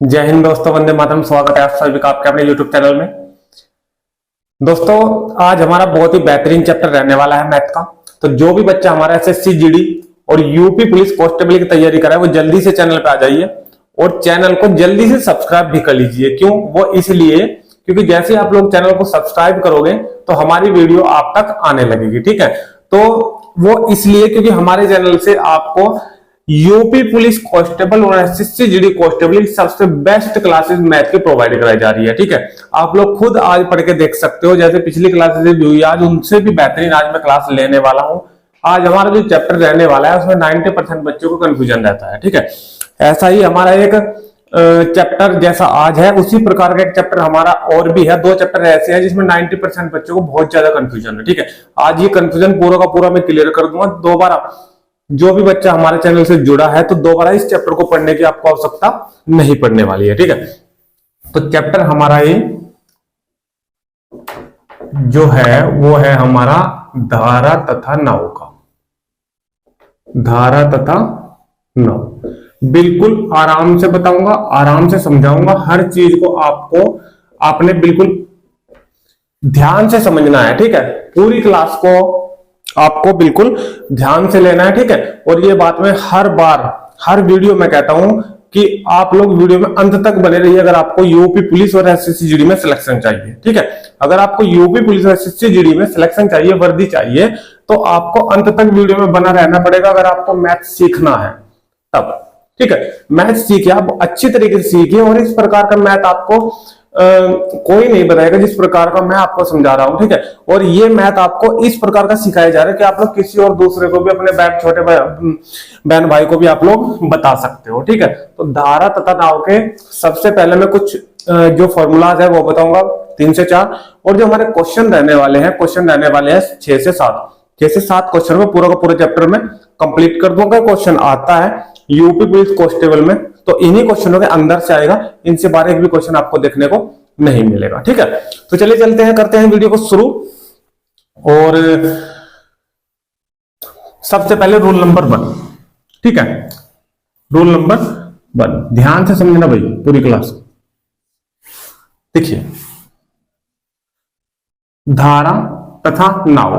जय हिंद दोस्तों, वंदे मातरम। स्वागत है आप सभी का आपके अपने YouTube चैनल में। दोस्तों, आज हमारा बहुत ही बेहतरीन चैप्टर रहने वाला है मैथ का। तो जो भी बच्चा हमारा एसएससी जीडी और यूपी पुलिस कांस्टेबल की तैयारी कर रहा है वो जल्दी से चैनल पे आ जाइए और चैनल को जल्दी से सब्सक्राइब भी कर लीजिए। क्यों? वो इसलिए क्योंकि जैसे आप लोग चैनल को सब्सक्राइब करोगे तो हमारी वीडियो आप तक आने लगेगी। ठीक है, तो वो इसलिए क्योंकि हमारे चैनल से आपको यूपी पुलिस कांस्टेबल और एसएससी जीडी कांस्टेबल की सबसे बेस्ट क्लासेस मैथ की प्रोवाइड कराई जा रही है। ठीक है, आप लोग खुद आज पढ़ के देख सकते हो। जैसे पिछली क्लासेस जो हुई आज उनसे भी बेहतरीन आज मैं क्लास लेने वाला हूं। आज हमारा जो चैप्टर रहने वाला है उसमें 90% बच्चों को कंफ्यूजन रहता है। ठीक है, ऐसा ही हमारा एक चैप्टर जैसा आज है उसी प्रकार का एक चैप्टर हमारा और भी है। दो चैप्टर ऐसे हैं जिसमें 90% बच्चों को बहुत ज्यादा कंफ्यूजन है। ठीक है, आज ये कंफ्यूजन पूरा का पूरा मैं क्लियर कर दूंगा। दोबारा जो भी बच्चा हमारे चैनल से जुड़ा है तो दोबारा इस चैप्टर को पढ़ने की आपको आवश्यकता नहीं पड़ने वाली है। ठीक है, तो चैप्टर हमारा ये जो है वो है हमारा धारा तथा नाव का। धारा तथा नाव बिल्कुल आराम से बताऊंगा, आराम से समझाऊंगा। हर चीज को आपने बिल्कुल ध्यान से समझना है। ठीक है, पूरी क्लास को आपको बिल्कुल ध्यान से लेना है। ठीक है, और ये बात मैं हर बार हर वीडियो में कहता हूं कि आप लोग वीडियो में अंत तक बने रहिए अगर आपको यूपी पुलिस और एसएससी जीडी में सिलेक्शन चाहिए। ठीक है, अगर आपको यूपी पुलिस और एसएससी जीडी में सिलेक्शन चाहिए, वर्दी चाहिए, तो आपको अंत तक वीडियो में बना रहना पड़ेगा अगर आपको मैथ सीखना है तब। ठीक है, मैथ सीखिए, आप अच्छी तरीके से सीखिए और इस प्रकार का मैथ आपको कोई नहीं बताएगा जिस प्रकार का मैं आपको समझा रहा हूं। ठीक है, और ये मैथ आपको इस प्रकार का सिखाया जा रहा है कि आप लोग किसी और दूसरे को भी, अपने छोटे बहन भाई को भी आप लोग बता सकते हो। ठीक है, तो धारा तथा नाव के सबसे पहले मैं कुछ जो फॉर्मूलाज है वो बताऊंगा 3 से 4, और जो हमारे क्वेश्चन रहने वाले हैं 6 से 7। 6 से 7 क्वेश्चन में पूरा का पूरा चैप्टर में कंप्लीट कर दूंगा। क्वेश्चन आता है यूपी पुलिस कांस्टेबल में तो इन्हीं क्वेश्चनों के अंदर से आएगा, इनसे बाहर एक भी क्वेश्चन आपको देखने को नहीं मिलेगा। ठीक है, तो चलिए चलते हैं, करते हैं वीडियो को शुरू। और सबसे पहले रूल नंबर 1। ठीक है, रूल नंबर 1 ध्यान से समझना भाई पूरी क्लास। देखिए, धारा तथा नाव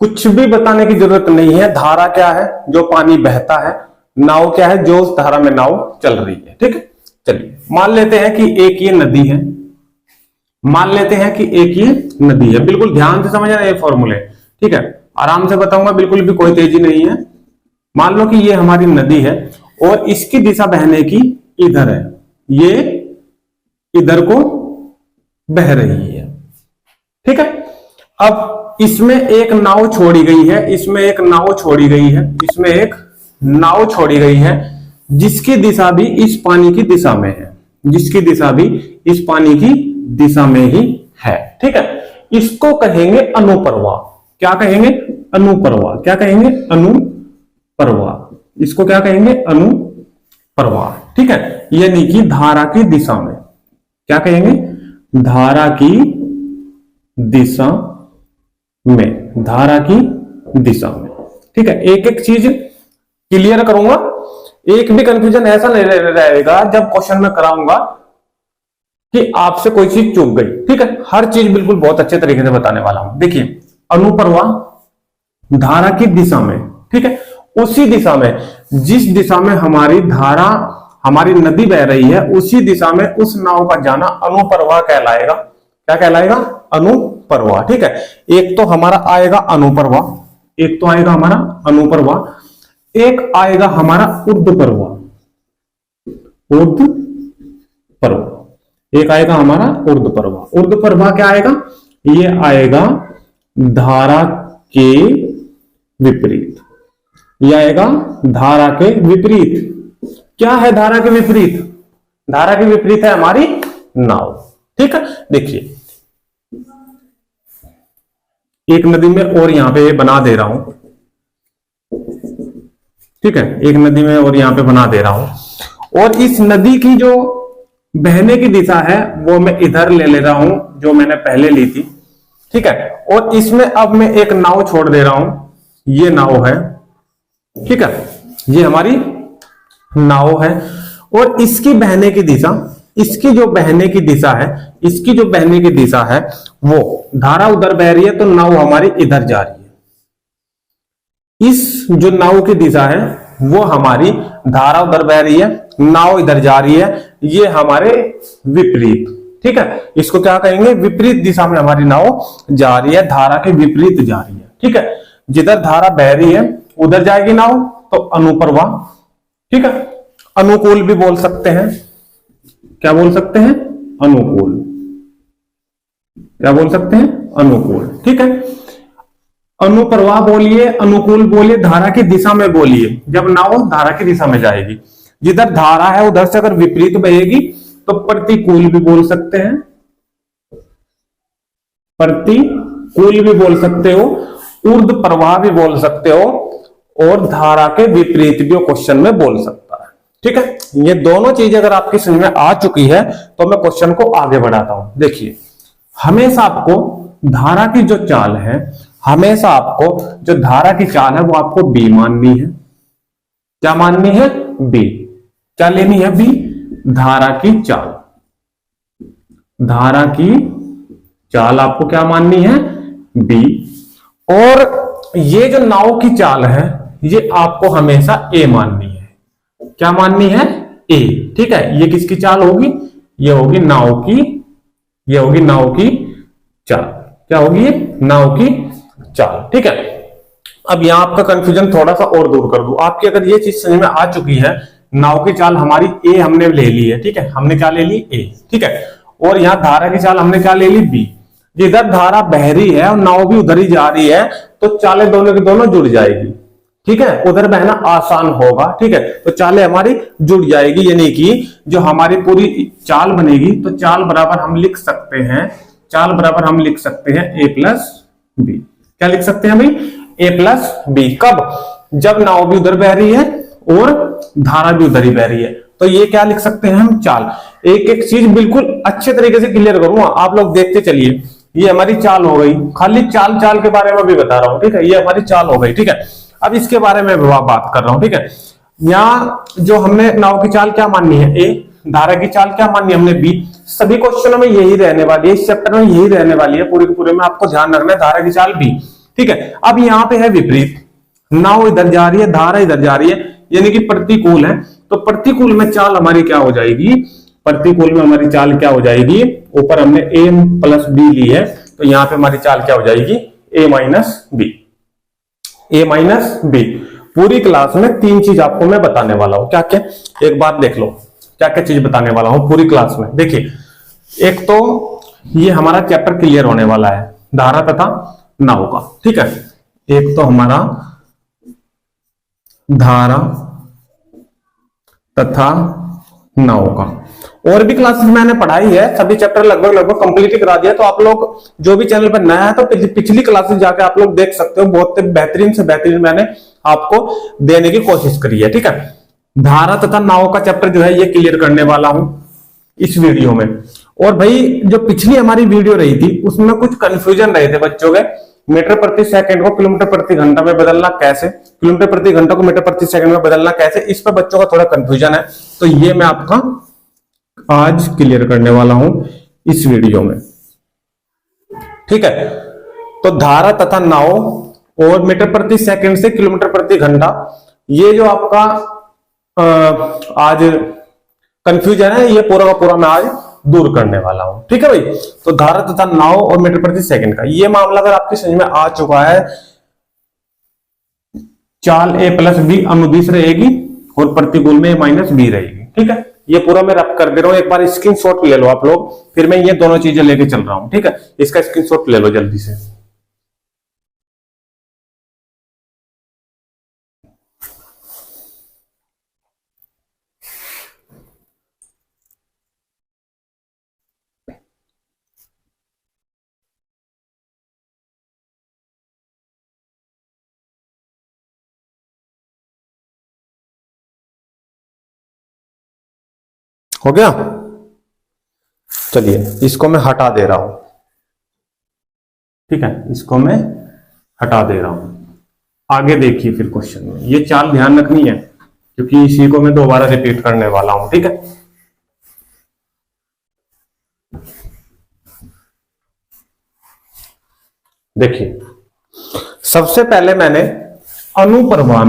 कुछ भी बताने की जरूरत नहीं है। धारा क्या है? जो पानी बहता है। नाव क्या है? जो उस धारा में नाव चल रही है। ठीक है, चलिए मान लेते हैं कि एक ये नदी है। मान लेते हैं कि एक ये नदी है। बिल्कुल ध्यान से समझना ये फॉर्मूले। ठीक है, आराम से बताऊंगा, बिल्कुल भी कोई तेजी नहीं है। मान लो कि ये हमारी नदी है और इसकी दिशा बहने की इधर है, ये इधर को बह रही है। ठीक है, अब इसमें एक नाव छोड़ी गई है, इसमें एक नाव छोड़ी गई है, इसमें एक नाव छोड़ी गई है जिसकी दिशा भी इस पानी की दिशा में है, जिसकी दिशा भी इस पानी की दिशा में ही है। ठीक है, इसको कहेंगे अनुप्रवाह। क्या कहेंगे? अनुप्रवाह। क्या कहेंगे? अनुप्रवाह। इसको क्या कहेंगे? अनुप्रवाह। ठीक है, यानी कि धारा की दिशा में। क्या कहेंगे? धारा की दिशा में। धारा की दिशा में। ठीक है, एक एक चीज क्लियर करूंगा, एक भी कंफ्यूजन ऐसा नहीं रहेगा जब क्वेश्चन में कराऊंगा कि आपसे कोई चीज चूक गई। ठीक है, हर चीज बिल्कुल बहुत अच्छे तरीके से बताने वाला हूं। देखिए, अनुप्रवाह धारा की दिशा में। ठीक है, उसी दिशा में, जिस दिशा में हमारी धारा, हमारी नदी बह रही है, उसी दिशा में उस नाव का जाना अनुप्रवाह कहलाएगा। क्या कहलाएगा? अनुप्रवाह। ठीक है, एक तो हमारा आएगा अनुप्रवाह, एक तो आएगा हमारा अनुप्रवाह, एक आएगा हमारा ऊर्ध्वप्रवाह। ऊर्ध्वप्रवाह एक आएगा हमारा ऊर्ध्वप्रवाह। ऊर्ध्वप्रवाह क्या आएगा? ये आएगा धारा के विपरीत। ये आएगा धारा के विपरीत। क्या है धारा के विपरीत? धारा के विपरीत है हमारी नाव। ठीक है, देखिए एक नदी में और यहां पे बना दे रहा हूं। ठीक है, एक नदी में और यहां पे बना दे रहा हूं और इस नदी की जो बहने की दिशा है वो मैं इधर ले रहा हूं जो मैंने पहले ली थी। ठीक है, और इसमें अब मैं एक नाव छोड़ दे रहा हूं। ये नाव है। ठीक है, ये हमारी नाव है और इसकी बहने की दिशा, इसकी जो बहने की दिशा है, इसकी जो बहने की दिशा है, वो धारा उधर बह रही है तो नाव हमारी इधर जा रही है। इस जो नाव की दिशा है वो हमारी, धारा उधर बह रही है, नाव इधर जा रही है, ये हमारे विपरीत, ठीक है। इसको क्या कहेंगे, विपरीत दिशा में हमारी नाव जा रही है, धारा के विपरीत जा रही है, ठीक है। जिधर धारा बह रही है उधर जाएगी नाव, तो अनुप्रवाह, ठीक है। अनुकूल भी बोल सकते हैं, क्या बोल सकते हैं, अनुकूल, क्या बोल सकते हैं, अनुकूल, ठीक है। अनुप्रवाह बोलिए, अनुकूल बोलिए, धारा की दिशा में बोलिए, जब नाव धारा की दिशा में जाएगी। जिधर धारा है उधर से अगर विपरीत बहेगी तो प्रतिकूल भी बोल सकते हैं, प्रतिकूल भी बोल सकते हो, ऊर्ध्व प्रवाह भी बोल सकते हो, और धारा के विपरीत भी क्वेश्चन में बोल सकता है, ठीक है। ये दोनों चीजें अगर आपकी समझ में आ चुकी है तो मैं क्वेश्चन को आगे बढ़ाता हूं। देखिए, हमेशा आपको धारा की जो चाल है, हमेशा आपको जो धारा की चाल है वो आपको बी माननी है। क्या माननी है, बी। क्या लेनी है, बी, धारा की चाल। धारा की चाल आपको क्या माननी है, बी। और ये जो नाव की चाल है ये आपको हमेशा ए माननी है। क्या माननी है, ए, ठीक है। ये किसकी चाल होगी, ये होगी नाव की, ये होगी नाव की चाल। क्या होगी, ये नाव की चाल, ठीक है। अब यहां आपका कंफ्यूजन थोड़ा सा और दूर कर दूं, आपकी अगर ये चीज समझ में आ चुकी है, नाव की चाल हमारी ए हमने ले ली है, ठीक है। हमने क्या ले ली, ए, ठीक है। और यहां धारा की चाल हमने क्या ले ली, बी। जिधर धारा बह रही है और नाव भी उधर ही जा रही है तो चालें दोनों की दोनों जुड़ जाएगी, ठीक है। उधर बहना आसान होगा, ठीक है। तो चालें हमारी जुड़ जाएगी, यानी कि जो हमारी पूरी चाल बनेगी, तो चाल बराबर हम लिख सकते हैं, चाल बराबर हम लिख सकते हैं ए प्लस बी। क्या लिख सकते हैं भाई, ए प्लस बी। कब, जब नाव भी उधर बह रही है और धारा भी उधर ही बह रही है, तो ये क्या लिख सकते हैं हम, चाल। एक एक चीज बिल्कुल अच्छे तरीके से क्लियर करूंगा, आप लोग देखते चलिए। ये हमारी चाल हो गई, खाली चाल चाल के बारे में भी बता रहा हूं, ठीक है। ये हमारी चाल हो गई, ठीक है। अब इसके बारे में बात कर रहा हूं, ठीक है। यहां जो हमने नाव की चाल क्या माननी है, ए। धारा की चाल क्या माननी है हमने, बी। सभी क्वेश्चनों में यही रहने वाली है, इस चैप्टर में यही रहने वाली है, पूरे के पूरे में आपको ध्यान रखना है, धारा की चाल बी, ठीक है। अब यहाँ पे है विपरीत, नाव इधर जा रही है, धारा इधर जा रही है, यानी कि प्रतिकूल है। तो प्रतिकूल में चाल हमारी क्या हो जाएगी, प्रतिकूल में हमारी चाल क्या हो जाएगी, ऊपर हमने ए प्लस बी ली है, तो यहां पे हमारी चाल क्या हो जाएगी, ए माइनस बी, ए माइनस बी। पूरी क्लास में तीन चीज आपको मैं बताने वाला हूं, क्या क्या, एक बात देख लो, क्या क्या चीज बताने वाला हूं पूरी क्लास में। देखिए, एक तो ये हमारा चैप्टर क्लियर होने वाला है धारा तथा नाव का, ठीक है। एक तो हमारा धारा तथा नाव का, और भी क्लासेस मैंने पढ़ाई है, सभी चैप्टर लगभग लगभग कंप्लीट करा दिया। तो आप लोग जो भी चैनल पर नया है तो पिछली क्लासेस जाके आप लोग देख सकते हो, बहुत बेहतरीन से बेहतरीन मैंने आपको देने की कोशिश करी है, ठीक है। धारा तथा नाव का चैप्टर जो है ये क्लियर करने वाला हूं इस वीडियो में। और भाई जो पिछली हमारी वीडियो रही थी उसमें कुछ कंफ्यूजन रहे थे बच्चों के, मीटर प्रति सेकंड को किलोमीटर प्रति घंटा में बदलना कैसे, किलोमीटर प्रति घंटा को मीटर प्रति सेकंड में बदलना कैसे, इस पर बच्चों का थोड़ा कंफ्यूजन है। तो ये मैं आपका आज क्लियर करने वाला हूं इस वीडियो में, ठीक है। तो धारा तथा नाव और मीटर प्रति सेकंड से किलोमीटर प्रति घंटा, ये जो आपका आज कंफ्यूजन है ये पूरा का पूरा मैं आज दूर करने वाला हूं, ठीक है भाई। तो धारा तथा नाव और मीटर प्रति सेकंड का ये मामला अगर आपकी समझ में आ चुका है, चाल ए प्लस बी अनुदिश रहेगी और प्रतिकूल में ए माइनस बी रहेगी, ठीक है। ये पूरा मैं रब कर दे रहा हूं, एक बार स्क्रीनशॉट ले लो आप लोग, फिर मैं ये दोनों चीजें लेके चल रहा हूं, ठीक है। इसका स्क्रीनशॉट ले लो जल्दी से। हो गया, चलिए इसको मैं हटा दे रहा हूं, ठीक है। इसको मैं हटा दे रहा हूं, आगे देखिए फिर क्वेश्चन में ये चाल ध्यान रखनी है क्योंकि इसी को मैं दोबारा रिपीट करने वाला हूं, ठीक है। देखिए, सबसे पहले मैंने अनुप्रवाह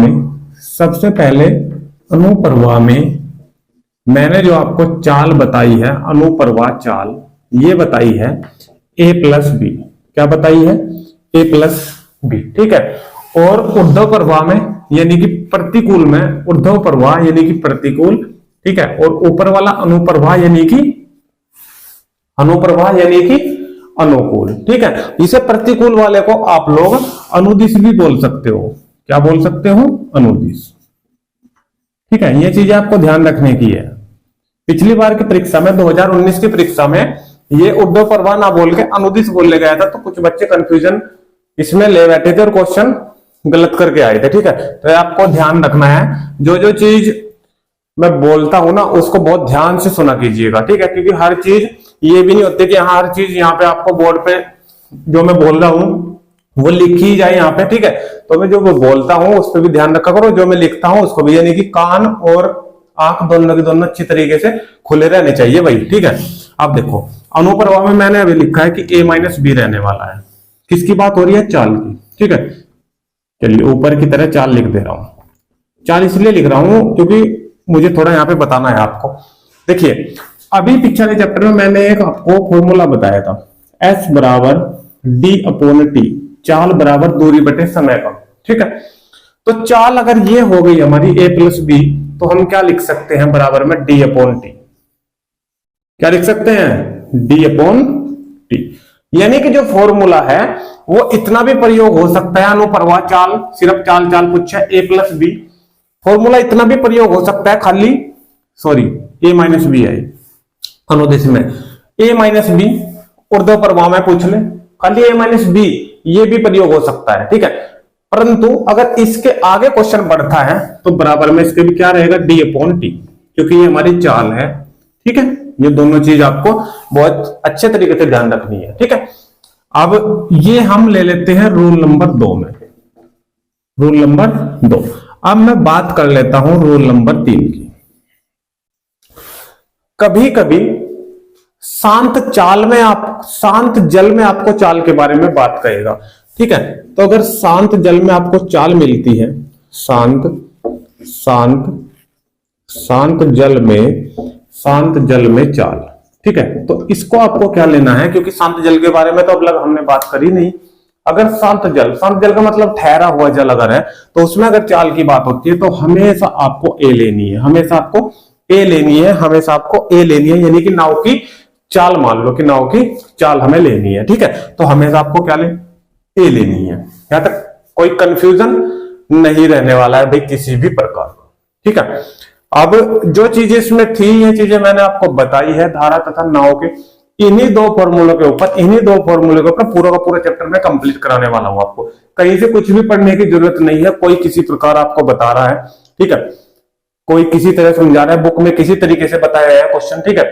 में मैंने जो आपको चाल बताई है, अनुप्रवाह चाल, ये बताई है a+b। क्या बताई है? a+b, ठीक है। और ऊर्ध्व प्रवाह में यानी कि प्रतिकूल में, ऊर्ध्व प्रवाह यानी कि प्रतिकूल, ठीक है। और ऊपर वाला अनुप्रवाह यानी कि अनुकूल, ठीक है। इसे प्रतिकूल वाले को आप लोग अनुदिश भी बोल सकते हो। क्या बोल सकते हो? अनुदिश, ठीक है। ये चीजें आपको ध्यान रखने की है। पिछली बार की परीक्षा में, 2019 की परीक्षा में, ये ऊर्ध्व प्रवाह ना बोल के अनुदिश बोलने गया था, तो कुछ बच्चे कंफ्यूजन इसमें ले बैठे थे और क्वेश्चन गलत करके आए थे, ठीक है। तो आपको ध्यान रखना है, जो चीज मैं बोलता हूं ना उसको बहुत ध्यान से सुना कीजिएगा, ठीक है। क्योंकि हर चीज ये भी नहीं होती कि हर चीज यहाँ पे आपको बोर्ड पे जो मैं बोल रहा हूं वो लिखी ही जाए यहाँ पे, ठीक है। तो मैं जो बोलता हूं उस पर भी ध्यान रखा करो, जो मैं लिखता हूं उसको भी, यानी कि कान और आंख दोनों के दोनों अच्छी तरीके से खुले रहने चाहिए भाई, ठीक है। अब देखो, अनुप्रवाह में मैंने अभी लिखा है कि a-b रहने वाला है। किसकी बात हो रही है? चाल की, ठीक है। चलिए ऊपर की तरह चाल लिख दे रहा हूं। चाल इसलिए लिख रहा हूं क्योंकि मुझे थोड़ा यहाँ पे बताना है आपको। देखिए, अभी पिछले चैप्टर में मैंने एक आपको फॉर्मूला बताया था, S बराबर d/t, चाल बराबर दूरी बटे समय का, ठीक है। तो चाल अगर ये हो गई हमारी a+b, तो हम क्या लिख सकते हैं? बराबर में d/t। क्या लिख सकते हैं? d/t। यानी कि जो फॉर्मूला है वो इतना भी प्रयोग हो सकता है, अनुप्रवाह चाल, सिर्फ चाल पूछा a+b, फॉर्मूला इतना भी प्रयोग हो सकता है, खाली a-b है अनुदिश में, a-b ऊर्ध्व प्रवाह में पूछ ले, खाली a-b, ये भी प्रयोग हो सकता है, ठीक है। परंतु अगर इसके आगे क्वेश्चन बढ़ता है तो बराबर में इसके भी क्या रहेगा? d/t, क्योंकि ये हमारी चाल है, ठीक है। ये दोनों चीज आपको बहुत अच्छे तरीके से ध्यान रखनी है, ठीक है। अब ये हम ले लेते हैं रूल नंबर 2 में, रूल नंबर 2। अब मैं बात कर लेता हूं रूल नंबर 3 की। कभी कभी शांत जल में आपको चाल के बारे में बात करेगा, ठीक है। तो अगर शांत जल में आपको चाल मिलती है, शांत जल में चाल, ठीक है, तो इसको आपको क्या लेना है? क्योंकि शांत जल के बारे में तो अब लग हमने बात करी नहीं। अगर शांत जल का मतलब ठहरा हुआ जल अगर है, तो उसमें अगर चाल की बात होती है तो हमेशा आपको ए लेनी है, यानी कि नाव की चाल, मान लो कि नाव की चाल हमें लेनी है, ठीक है। तो हमेशा आपको क्या ए लेनी है। यहां तक कोई कंफ्यूजन नहीं रहने वाला है भाई किसी भी प्रकार, ठीक है। अब जो चीजें इसमें थी, ये चीजें मैंने आपको बताई है धारा तथा नाव के, इन्हीं दो फॉर्मूलों के ऊपर पूरा का पूरा चैप्टर में कंप्लीट कराने वाला हूं आपको। कहीं से कुछ भी पढ़ने की जरूरत नहीं है, कोई किसी प्रकार आपको बता रहा है, ठीक है, कोई किसी तरह समझा रहा है, बुक में किसी तरीके से बताया गया है क्वेश्चन, ठीक है।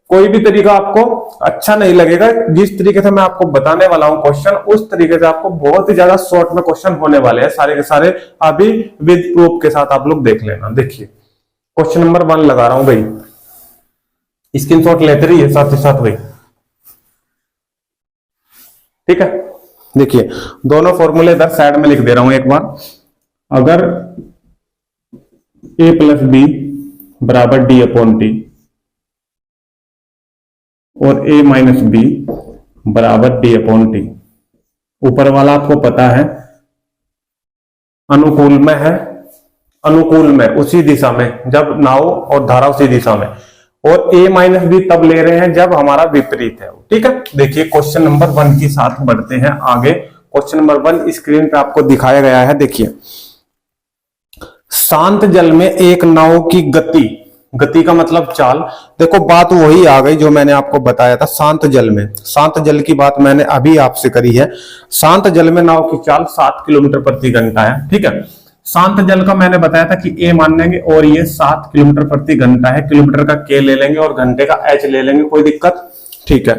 कोई भी तरीका आपको अच्छा नहीं लगेगा, जिस तरीके से मैं आपको बताने वाला हूं क्वेश्चन, उस तरीके से आपको बहुत ही ज्यादा शॉर्ट में क्वेश्चन होने वाले हैं सारे के सारे। अभी विद प्रूफ के साथ आप लोग देख लेना। देखिए क्वेश्चन नंबर 1 लगा रहा हूं भाई, स्क्रीनशॉट लेते रहिए साथ ही साथ भाई, ठीक है। देखिए दोनों फॉर्मूले इधर साइड में लिख दे रहा हूं एक बार। अगर a+b बराबर d/t और a-b बराबर d/t, ऊपर वाला आपको पता है अनुकूल में उसी दिशा में, जब नाव और धारा उसी दिशा में, और a-b तब ले रहे हैं जब हमारा विपरीत है, ठीक है। देखिए क्वेश्चन नंबर 1 के साथ बढ़ते हैं आगे। क्वेश्चन नंबर 1 स्क्रीन पे आपको दिखाया गया है। देखिए, शांत जल में एक नाव की गति का मतलब चाल। देखो बात वही आ गई जो मैंने आपको बताया था, शांत जल की बात मैंने अभी आपसे करी है। शांत जल में नाव की चाल 7 किलोमीटर प्रति घंटा है, ठीक है। शांत जल का मैंने बताया था कि ए मान लेंगे और ये 7 किलोमीटर प्रति घंटा है, किलोमीटर का के ले लेंगे और घंटे का एच ले लेंगे, कोई दिक्कत, ठीक है।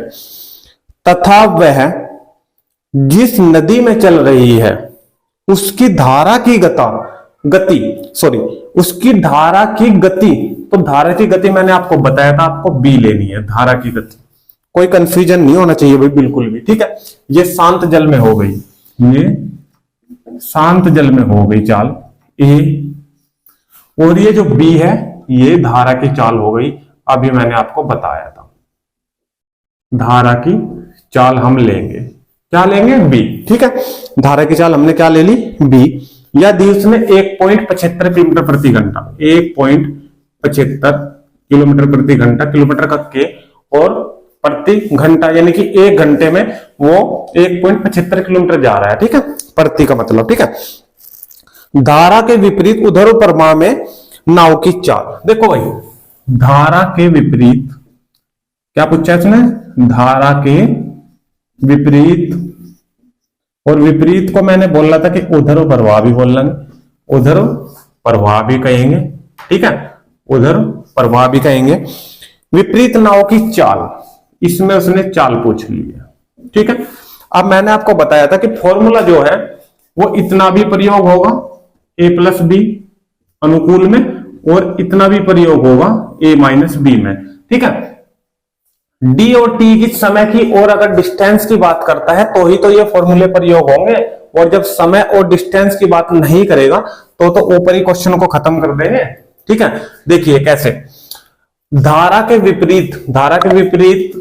तथा वह जिस नदी में चल रही है उसकी धारा की उसकी धारा की गति, तो धारा की गति मैंने आपको बताया था, आपको बी लेनी है धारा की गति। कोई कंफ्यूजन नहीं होना चाहिए भाई बिल्कुल भी, ठीक है। ये शांत जल में हो गई, ये शांत जल में हो गई चाल ए, और ये जो बी है ये धारा की चाल हो गई। अभी मैंने आपको बताया था धारा की चाल हम लेंगे, क्या लेंगे, बी, ठीक है। धारा की चाल हमने क्या ले ली, बी। या दी उसने 1.75 किलोमीटर प्रति घंटा, 1.75 किलोमीटर प्रति घंटा, किलोमीटर का के, और प्रति घंटा यानी कि 1 घंटे में वो 1.75 किलोमीटर जा रहा है, ठीक है। प्रति का मतलब, ठीक है। धारा के विपरीत उधर प्रवाह में नाव की चाल। देखो भाई, धारा के विपरीत क्या पूछा है इसने, धारा के विपरीत, और विपरीत को मैंने बोला था कि उधर प्रवाह भी बोल लेंगे, उधर प्रवाह भी कहेंगे, ठीक है, उधर प्रवाह भी कहेंगे। विपरीत नाव की चाल, इसमें उसने चाल पूछ ली है, ठीक है। अब मैंने आपको बताया था कि फॉर्मूला जो है वो इतना भी प्रयोग होगा a प्लस बी अनुकूल में, और इतना भी प्रयोग होगा a माइनस बी में, ठीक है। डी और टी की समय की और अगर डिस्टेंस की बात करता है तो ही तो ये फॉर्मूले प्रयोग होंगे, और जब समय और डिस्टेंस की बात नहीं करेगा तो ऊपर ही क्वेश्चन को खत्म कर देंगे, ठीक है। देखिए कैसे, धारा के विपरीत, धारा के विपरीत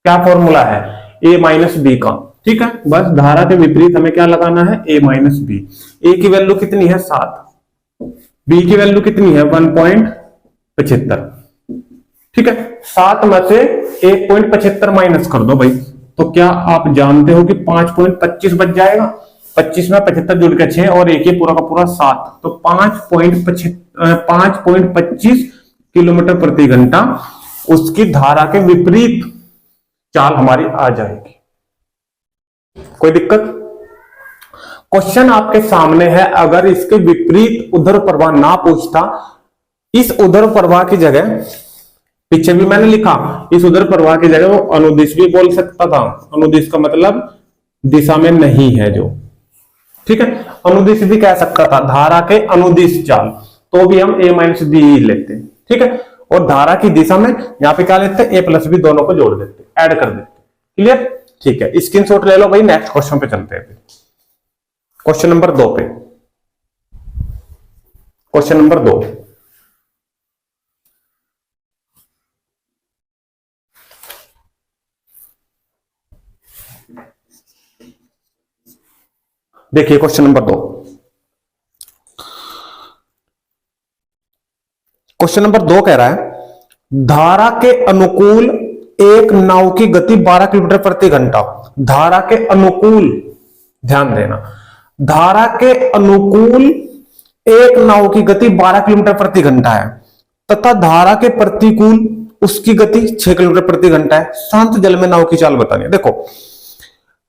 क्या फॉर्मूला है, a माइनस बी का, ठीक है। बस धारा के विपरीत हमें क्या लगाना है, a माइनस बी। a की वैल्यू कितनी है 7, b की वैल्यू कितनी है 1.75, ठीक है। 7 में से 1.75 माइनस कर दो भाई, तो क्या आप जानते हो कि 5.25 बच जाएगा। 25 में 75 जुड़ के 6 और एक ही पूरा का पूरा 7, तो 5.25 किलोमीटर प्रति घंटा उसकी धारा के विपरीत चाल हमारी आ जाएगी। कोई दिक्कत? क्वेश्चन आपके सामने है, अगर इसके विपरीत उधर प्रवाह ना पूछता, इस उधर प्रवाह की जगह, पीछे भी मैंने लिखा, इस उधर प्रवाह की जगह वो अनुदिश भी बोल सकता था। अनुदिश का मतलब दिशा में नहीं है जो, ठीक है। अनुदिश भी कह सकता था, धारा के अनुदिश चाल, तो भी हम a माइनस बी लेते, ठीक है। और धारा की दिशा में यहां पे क्या लेते, a प्लस बी दोनों को जोड़ देते, ऐड कर देते, क्लियर, ठीक है। स्क्रीनशॉट ले लो भाई, नेक्स्ट क्वेश्चन पे चलते हैं। क्वेश्चन नंबर 2 पे, क्वेश्चन नंबर 2, देखिए क्वेश्चन नंबर 2। क्वेश्चन नंबर 2 कह रहा है, धारा के अनुकूल एक नाव की गति 12 किलोमीटर प्रति घंटा। धारा के अनुकूल, ध्यान देना, धारा के अनुकूल एक नाव की गति 12 किलोमीटर प्रति घंटा है, तथा धारा के प्रतिकूल उसकी गति 6 किलोमीटर प्रति घंटा है। शांत जल में नाव की चाल बतानी है। देखो,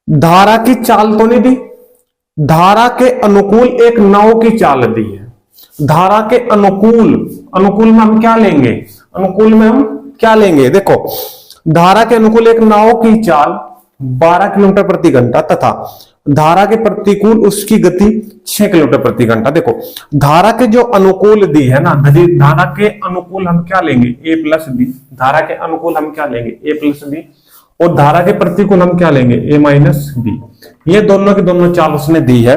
धारा की चाल तो नहीं दी, धारा के अनुकूल एक नाव की चाल दी है। धारा के अनुकूल, अनुकूल में हम क्या लेंगे, अनुकूल में हम क्या लेंगे, देखो, धारा के अनुकूल एक नाव की चाल 12 किलोमीटर प्रति घंटा, तथा धारा के प्रतिकूल उसकी गति 6 किलोमीटर प्रति घंटा। देखो, धारा के जो अनुकूल दी है ना, धारा के अनुकूल हम क्या लेंगे, a प्लस बी। धारा के अनुकूल हम क्या लेंगे, a प्लस बी, और धारा के प्रतिकूल हम क्या लेंगे, a माइनस बी। ये दोनों की दोनों चाल उसने दी है।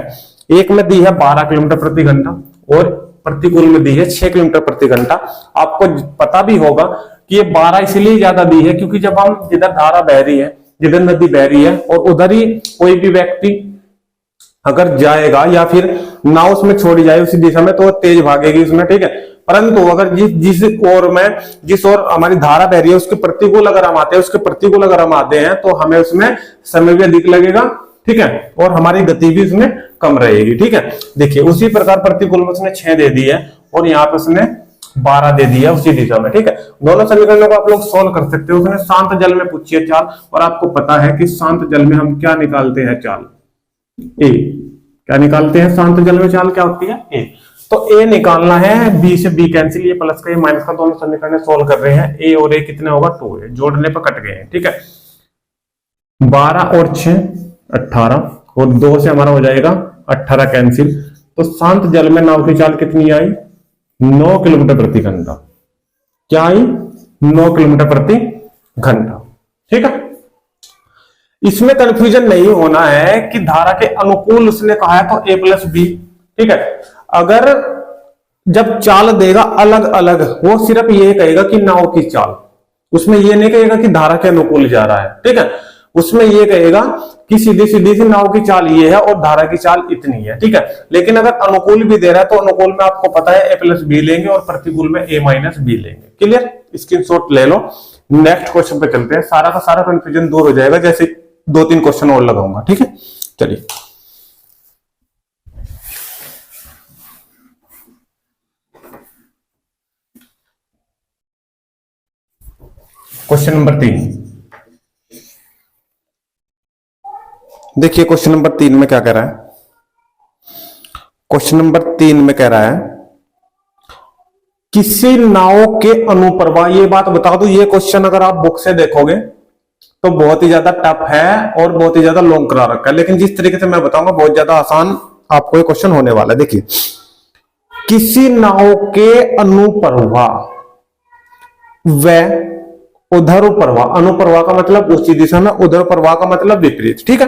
एक में दी है 12 किलोमीटर प्रति घंटा और प्रतिकूल में दी है 6 किलोमीटर प्रति घंटा। आपको पता भी होगा कि ये 12 इसलिए ज्यादा दी है क्योंकि जब हम जिधर धारा बह रही है, जिधर नदी बह रही है, और उधर ही कोई भी व्यक्ति अगर जाएगा या फिर नाव उसमें छोड़ी जाए उसी दिशा में, तो तेज भागेगी उसमें, ठीक है। परंतु अगर जिस ओर हमारी धारा बह रही है उसके प्रतिकूल अगर हम आते हैं, उसके प्रतिकूल अगर हम आते हैं, तो हमें उसमें समय भी अधिक लगेगा, ठीक है, और हमारी गति भी उसमें कम रहेगी, ठीक है। देखिए, उसी प्रकार प्रतिकूल में उसने 6 दे दी है और यहाँ पे उसने 12 दे दिया उसी दिशा में, ठीक है। दोनों समीकरणों को आप लोग सोल्व कर सकते हो। उसने शांत जल में पूछी है चाल, और आपको पता है कि शांत जल में हम क्या निकालते हैं, चाल ए। क्या निकालते हैं शांत जल में चाल, क्या होती है, ए। तो ए निकालना है, बी से बी कैंसिल, ये प्लस का ये माइनस का, दोनों समीकरण सोल्व कर रहे हैं। ए और ए कितने होगा, 2 है, जोड़ने पर कट गए हैं, ठीक है। 12 और 6 18, और 2 से हमारा हो जाएगा 18 कैंसिल। तो शांत जल में नाव की चाल कितनी आई, 9 किलोमीटर प्रति घंटा। क्या आई? 9 किलोमीटर प्रति घंटा। ठीक है, इसमें कंफ्यूजन नहीं होना है कि धारा के अनुकूल उसने कहा है तो a प्लस बी। ठीक है, अगर जब चाल देगा अलग अलग, वो सिर्फ ये कहेगा कि नाव की चाल, उसमें ये नहीं कहेगा कि धारा के अनुकूल जा रहा है। ठीक है, उसमें ये कहेगा कि सीधी सीधी सी नाव की चाल ये है और धारा की चाल इतनी है। ठीक है, लेकिन अगर अनुकूल भी दे रहा है तो अनुकूल में आपको पता है a प्लस बी लेंगे और प्रतिकूल में a माइनस बी लेंगे। क्लियर? स्क्रीनशॉट ले लो। नेक्स्ट क्वेश्चन पे चलते हैं, सारा का सारा कंफ्यूजन दूर हो जाएगा जैसे 2-3 क्वेश्चन और लगाऊंगा। ठीक है, चलिए क्वेश्चन नंबर 3 देखिए। क्वेश्चन नंबर 3 में क्या कह रहा है? क्वेश्चन नंबर 3 में कह रहा है किसी नाव के अनुप्रवाह, ये बात बता दूं, ये क्वेश्चन अगर आप बुक से देखोगे तो बहुत ही ज्यादा टफ है और बहुत ही ज्यादा लॉन्ग करा रखा है, लेकिन जिस तरीके से मैं बताऊंगा बहुत ज्यादा आसान आपको ये क्वेश्चन होने वाला है। देखिए, किसी नाव के अनुप्रवाह व उधर प्रवाह, अनुप्रवाह का मतलब ऊंची दिशा में, उधर प्रवाह का मतलब विपरीत। ठीक है,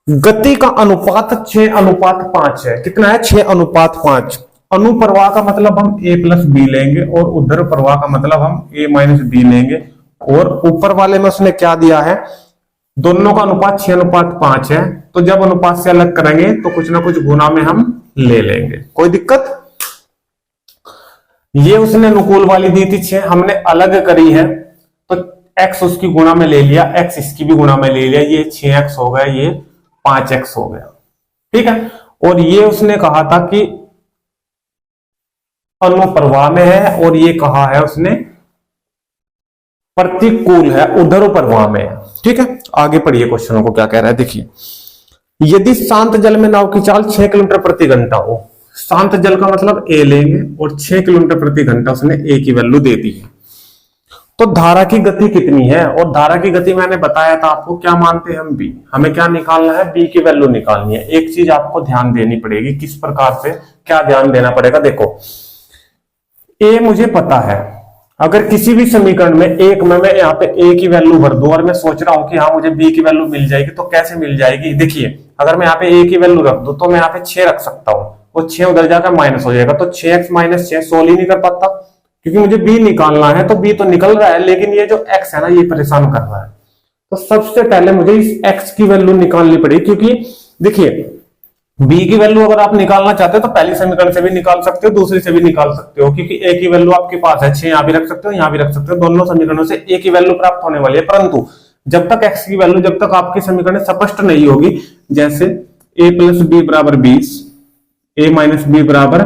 गति का अनुपात 6:5 है। कितना है? 6:5। अनुप्रवाह का मतलब हम a प्लस बी लेंगे और उधर प्रवाह का मतलब हम a माइनस बी लेंगे, और ऊपर वाले में उसने क्या दिया है? दोनों का अनुपात 6:5 है, तो जब अनुपात से अलग करेंगे तो कुछ ना कुछ गुना में हम ले लेंगे। कोई दिक्कत? ये उसने अनुकूल वाली दी थी 6, हमने अलग करी है तो x उसकी गुणा में ले लिया, x इसकी भी गुणा में ले लिया, ये 6x हो गया, ये 5x हो गया। ठीक है, और ये उसने कहा था कि अनुप्रवाह में है, और ये कहा है उसने प्रतिकूल है, उधर प्रवाह में है। ठीक है, आगे पढ़िए क्वेश्चनों को क्या कह रहा है। देखिए, यदि शांत जल में नाव की चाल 6 किलोमीटर प्रति घंटा हो, शांत जल का मतलब a लेंगे और 6 किलोमीटर प्रति घंटा उसने a की वैल्यू दे दी है, तो धारा की गति कितनी है? और धारा की गति मैंने बताया था आपको, क्या मानते हैं हम? b। हमें क्या निकालना है? b की वैल्यू निकालनी है। एक चीज आपको ध्यान देनी पड़ेगी, किस प्रकार से क्या ध्यान देना पड़ेगा। देखो, a मुझे पता है, अगर किसी भी समीकरण में एक में मैं यहाँ पे a की वैल्यू भर दूं और मैं सोच रहा हूं कि हाँ मुझे b की वैल्यू मिल जाएगी, तो कैसे मिल जाएगी? देखिए, अगर मैं यहाँ पे a की वैल्यू रख दूं तो मैं यहाँ पे 6 रख सकता हूँ, और 6 उधर जाकर माइनस हो जाएगा, तो 6x माइनस 6 सोल्व ही नहीं कर पाता, क्योंकि मुझे b निकालना है। तो b तो निकल रहा है, लेकिन ये जो x है ना, ये परेशान कर रहा है। तो सबसे पहले मुझे इस x की वैल्यू निकालनी पड़ेगी, क्योंकि देखिए b की वैल्यू अगर आप निकालना चाहते हो तो पहली समीकरण से भी निकाल सकते हो, दूसरी से भी निकाल सकते हो, क्योंकि a की वैल्यू आपके पास है 6, यहां भी रख सकते हो, यहां भी रख सकते हो, दोनों समीकरणों से a की वैल्यू प्राप्त होने वाली है। परंतु जब तक x की वैल्यू, जब तक आपकी समीकरण स्पष्ट नहीं होगी, जैसे a प्लस बी बराबर 20, a माइनस बी बराबर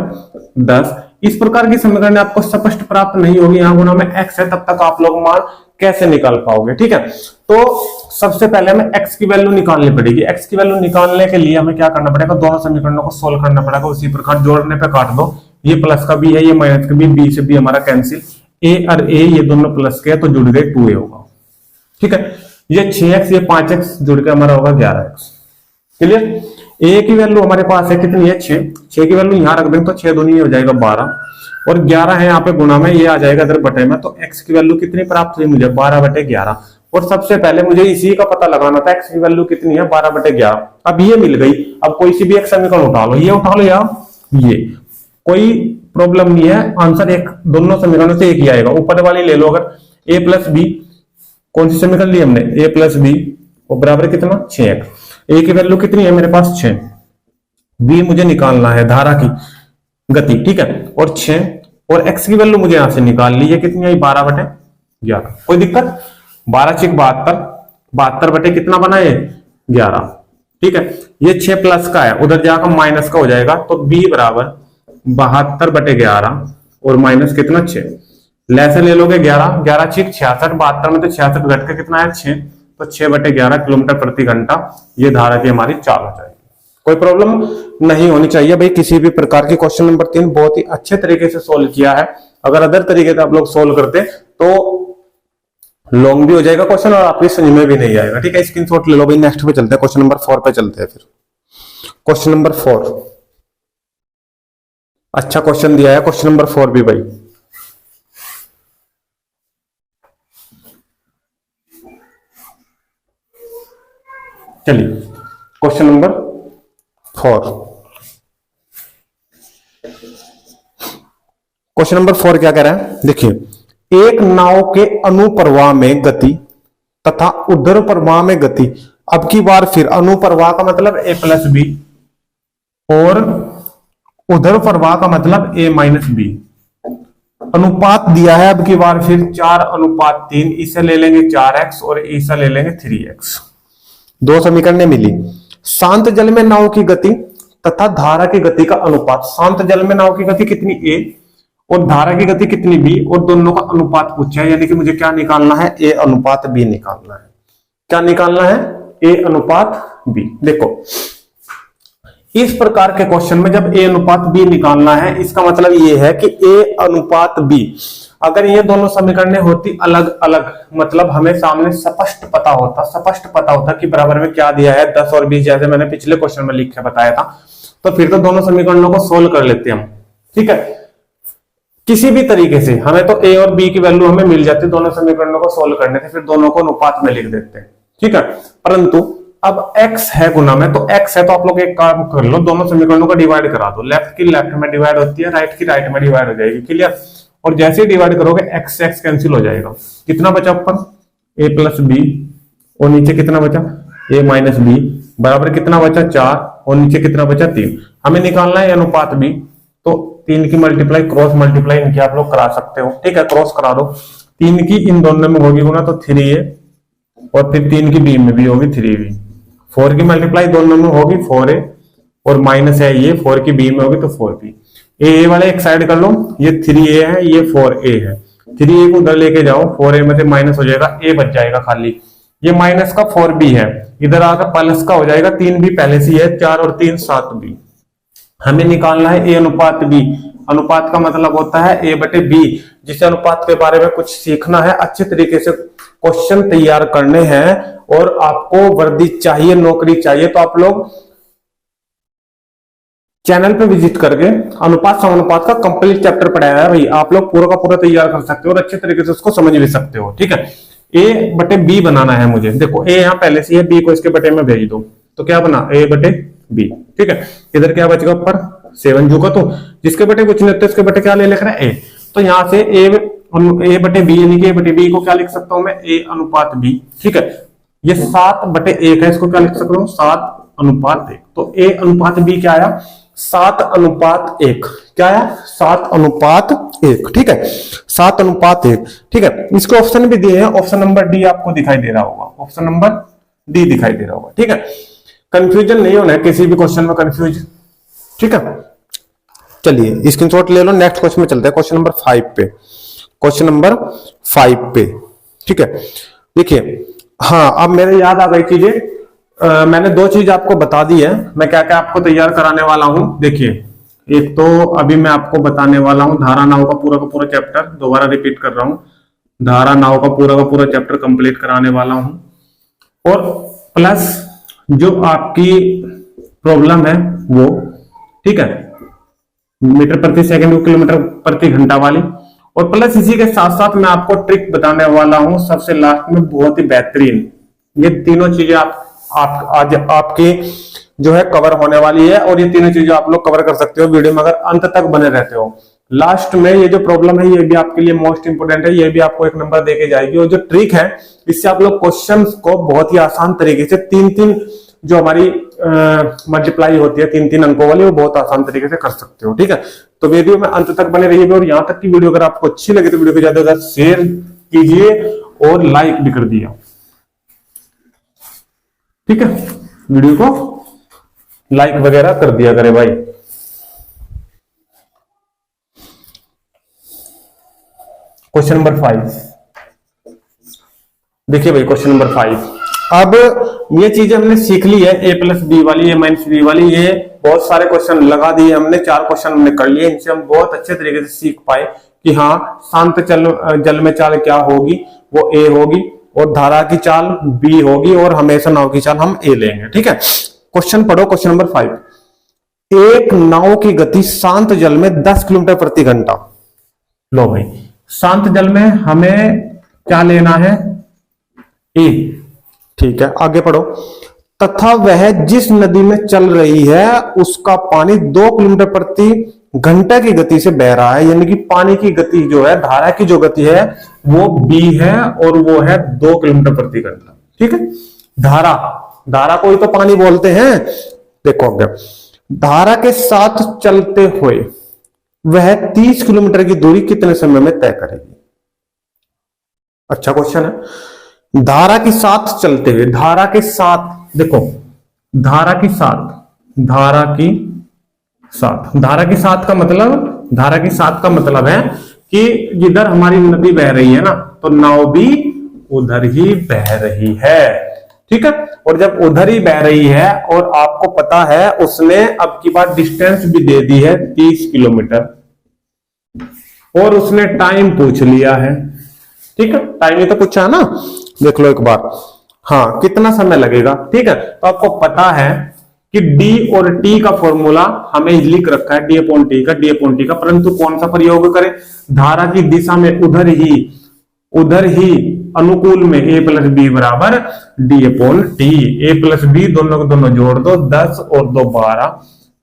10, इस प्रकार की समीकरण आपको स्पष्ट प्राप्त नहीं होगी, यहां गुना में x है, तब तक आप लोग मान कैसे निकाल पाओगे? ठीक है, तो सबसे पहले हमें x की वैल्यू निकालनी पड़ेगी। x की वैल्यू निकालने के लिए हमें क्या करना पड़ेगा? दोनों समीकरणों को सोल्व करना पड़ेगा। उसी प्रकार जोड़ने पे काट दो, ये प्लस का b है, ये माइनस का b, से b हमारा कैंसिल, a और a ये दोनों प्लस के तो जुड़ गए 2a होगा। ठीक है, ये 6x ये 5x जुड़ के हमारा होगा 11x। क्लियर? a की वैल्यू हमारे पास है कितनी है? 6 की वैल्यू यहां रख दें तो 6 दूनी हो जाएगा 12, और 11 है यहाँ पे गुणा में, ये आ जाएगा इधर बटे में, तो x की वैल्यू कितनी प्राप्त हुई मुझे? 12/11। और सबसे पहले मुझे इसी का पता लगाना था, x की वैल्यू कितनी है? 12/11। अब ये मिल गई, अब कोई सी भी एक समीकरण उठा लो, ये उठा लो या ये, कोई प्रॉब्लम नहीं है, आंसर एक, दोनों समीकरणों से एक ही आएगा। ऊपर वाली ले लो, अगर a प्लस बी, कौन सी समीकरण ली हमने? a प्लस बी और बराबर कितना? 6x। a की वैल्यू कितनी है मेरे पास? 6। b मुझे निकालना है धारा की गति, ठीक है, और 6, और x की वैल्यू मुझे यहां से निकाल ली है, कितनी आई? 12/11। कोई दिक्कत? 12×6 = 72, 72 बटे कितना बना है? 11। ठीक है, ये 6 प्लस का है, उधर जाकर माइनस का हो जाएगा, तो b बराबर 72/11 और माइनस कितना? 6। लैसे ले लोगे 11, 11×6 = 66, 72 में तो 66 घट के कितना है? 6, तो 6/11 किलोमीटर प्रति घंटा ये धारा की हमारी चाल हो जाएगी। कोई प्रॉब्लम नहीं होनी चाहिए भाई किसी भी प्रकार की। क्वेश्चन नंबर 3 बहुत ही अच्छे तरीके से सोल्व किया है। अगर अदर तरीके से आप लोग सोल्व करते तो लॉन्ग भी हो जाएगा क्वेश्चन और आपकी समझ में भी नहीं आएगा। ठीक है, स्क्रीनशॉट ले लो भाई। नेक्स्ट पे चलते हैं, क्वेश्चन नंबर 4 पे चलते हैं। फिर क्वेश्चन नंबर 4, अच्छा क्वेश्चन दिया है क्वेश्चन नंबर 4 भी भाई। चलिए क्वेश्चन नंबर 4। क्वेश्चन नंबर 4 क्या कह रहा है, देखिए, एक नाव के अनुप्रवाह में गति तथा ऊर्ध्व प्रवाह में गति। अब की बार फिर अनुप्रवाह का मतलब a प्लस बी और ऊर्ध्व प्रवाह का मतलब a माइनस बी। अनुपात दिया है अब की बार फिर 4:3, इसे ले लेंगे 4x और इसे ले लेंगे 3x। दो समीकरणें मिली। शांत जल में नाव की गति तथा धारा की गति का अनुपात। शांत जल में नाव की गति कितनी a और धारा की गति कितनी b, और दोनों का अनुपात पूछा है, यानी कि मुझे क्या निकालना है, a अनुपात b निकालना है। क्या निकालना है, a अनुपात b। देखो इस प्रकार के क्वेश्चन में जब a अनुपात b निकालना है, इसका मतलब ये है कि a अनुपात b, अगर ये दोनों समीकरणें होती अलग अलग, मतलब हमें सामने स्पष्ट पता होता कि बराबर में क्या दिया है 10 और 20, जैसे मैंने पिछले क्वेश्चन में लिख के बताया था, तो फिर तो दोनों समीकरणों को सोल्व कर लेते हम। ठीक है, किसी भी तरीके से हमें तो a और b की वैल्यू हमें मिल जाती, दोनों समीकरणों को सोल्व करने से, फिर दोनों को अनुपात में लिख देते हैं। ठीक है, परंतु अब x है गुना में, तो x है तो आप लोग एक काम कर लो, दोनों समीकरणों को डिवाइड करा दो। लेफ्ट की लेफ्ट में डिवाइड होती है, राइट की राइट में डिवाइड हो जाएगी। क्लियर, और जैसे ही डिवाइड करोगे x से x कैंसिल हो जाएगा। कितना बचा ऊपर, a प्लस बी, और नीचे कितना बचा, a माइनस बी, बराबर कितना बचा 4, और नीचे कितना बचा 3। हमें निकालना है अनुपात b, तो 3 की मल्टीप्लाई क्रॉस मल्टीप्लाई इनकी आप लोग करा सकते हो। ठीक है, क्रॉस करा दो, 3 की इन दोनों में होगी गुना तो 3a, और फिर 3 की b में भी होगी 3b। 4 की मल्टीप्लाई दोनों में होगी 4a, और माइनस है ये 4 की b में होगी तो 4b। a वाले एक साइड कर लो, ये 3a है, ये 4a है, 3a को उधर लेके जाओ, 4a में से माइनस हो जाएगा, a बच जाएगा खाली, ये माइनस का 4b है, इधर आकर प्लस का हो जाएगा, 3b पहले से है, 4 और 3 7b। हमें निकालना है a अनुपात b। अनुपात का मतलब होता है a बटे b। जिस अनुपात के बारे में कुछ सीखना है, अच्छे तरीके से क्वेश्चन तैयार करने हैं, और आपको वर्दी चाहिए, नौकरी चाहिए, तो आप लोग चैनल पे विजिट करके अनुपात समानुपात का कंप्लीट चैप्टर पढ़ाया है भाई, आप लोग पूरा का पूरा तैयार कर सकते हो और अच्छे तरीके से उसको समझ भी सकते हो। ठीक है, a बटे b बनाना है मुझे। देखो a यहाँ पहले से है, b को इसके बटे में भेज दो, तो क्या बना a बटे b। ठीक है, इधर क्या बचेगा ऊपर 7 जू का, तो जिसके बटे कुछ नहीं होते उसके बटे क्या ले लिख रहे हैं a, तो यहाँ से a बटे b, यानी कि a बटे b को क्या लिख सकता हूं मैं, a अनुपात b। ठीक है, ये 7 बटे 1 है, इसको क्या लिख सकता हूँ 7 अनुपात 1। तो a अनुपात b क्या आया, 7 अनुपात 1। क्या आया, 7 अनुपात 1। ठीक है, 7 अनुपात 1। ठीक है, इसके ऑप्शन भी दिए हैं, ऑप्शन नंबर डी आपको दिखाई दे रहा होगा, ऑप्शन नंबर डी दिखाई दे रहा होगा। ठीक है, कंफ्यूजन नहीं होना है किसी भी क्वेश्चन में कंफ्यूज। ठीक है, चलिए स्क्रीनशॉट ले लो, नेक्स्ट क्वेश्चन में चलते हैं, क्वेश्चन नंबर 5 पे। क्वेश्चन नंबर 5 पे, ठीक है, देखिए, हाँ अब मेरे याद आ गई चीजें, मैंने 2 चीज आपको बता दी है, मैं क्या क्या आपको तैयार कराने वाला हूं। देखिए, एक तो अभी मैं आपको बताने वाला हूं धारा नाव का पूरा चैप्टर, दोबारा रिपीट कर रहा हूं, धारा नाव का पूरा चैप्टर कंप्लीट कराने वाला हूं, और प्लस जो आपकी प्रॉब्लम है वो, ठीक है, मीटर प्रति सेकंड, किलोमीटर प्रति घंटा वाली, और प्लस इसी के साथ साथ मैं आपको ट्रिक बताने वाला हूं सबसे लास्ट में, बहुत ही बेहतरीन। ये तीनों चीजें आज आपकी जो है कवर होने वाली है, और ये तीनों चीजें आप लोग कवर कर सकते हो वीडियो में अगर अंत तक बने रहते हो। लास्ट में ये जो प्रॉब्लम है ये भी आपके लिए मोस्ट इंपोर्टेंट है, ये भी आपको 1 नंबर देके जाएगी, और जो ट्रिक है इससे आप लोग क्वेश्चंस को बहुत ही आसान तरीके से 3-3 जो हमारी मल्टीप्लाई होती है 3-3 अंकों वाली, वो बहुत आसान तरीके से कर सकते हो। ठीक है, तो वीडियो में अंत तक बने रहिए, और यहाँ तक की वीडियो अगर आपको अच्छी लगे तो वीडियो को ज्यादा से ज्यादा शेयर कीजिए और लाइक भी कर दिया। ठीक है, वीडियो को लाइक वगैरह कर दिया करे भाई। क्वेश्चन नंबर 5 देखिए भाई, क्वेश्चन नंबर 5। अब ये चीजें हमने सीख ली है, a प्लस बी वाली, a माइनस बी वाली, ये बहुत सारे क्वेश्चन लगा दिए हमने, 4 क्वेश्चन हमने कर लिए, इनसे हम बहुत अच्छे तरीके से सीख पाए कि हाँ शांत जल में चाल क्या होगी, वो a होगी, और धारा की चाल b होगी, और हमेशा नाव की चाल हम a लेंगे। ठीक है, क्वेश्चन पढ़ो, क्वेश्चन नंबर 5। एक नाव की गति शांत जल में 10 किलोमीटर प्रति घंटा। लो भाई, शांत जल में हमें क्या लेना है, ए। ठीक है, आगे पढ़ो। तथा वह जिस नदी में चल रही है उसका पानी 2 किलोमीटर प्रति घंटा की गति से बह रहा है। यानी कि पानी की गति जो है, धारा की जो गति है वो b है और वो है 2 किलोमीटर प्रति घंटा। ठीक है, धारा को ही तो पानी बोलते हैं। देखो अगर धारा के साथ चलते हुए वह 30 किलोमीटर की दूरी कितने समय में तय करेगी। अच्छा क्वेश्चन है। धारा के साथ चलते हुए, धारा के साथ, देखो धारा के साथ का मतलब है कि जिधर हमारी नदी बह रही है ना, तो नाव भी उधर ही बह रही है। ठीक है, और जब उधर ही बह रही है और आपको पता है उसने अब की बार डिस्टेंस भी दे दी है 30 किलोमीटर और उसने टाइम पूछ लिया है। ठीक है, टाइम ही तो पूछा है ना, देख लो एक बार। हाँ, कितना समय लगेगा। ठीक है, तो आपको पता है कि d और t का फॉर्मूला हमें लिख रखा है d अपॉन t का, परंतु कौन सा प्रयोग करें, धारा की दिशा में उधर ही अनुकूल में a प्लस बी बराबर d upon t. a plus b दोनों को दोनों जोड़ दो, 10 और 2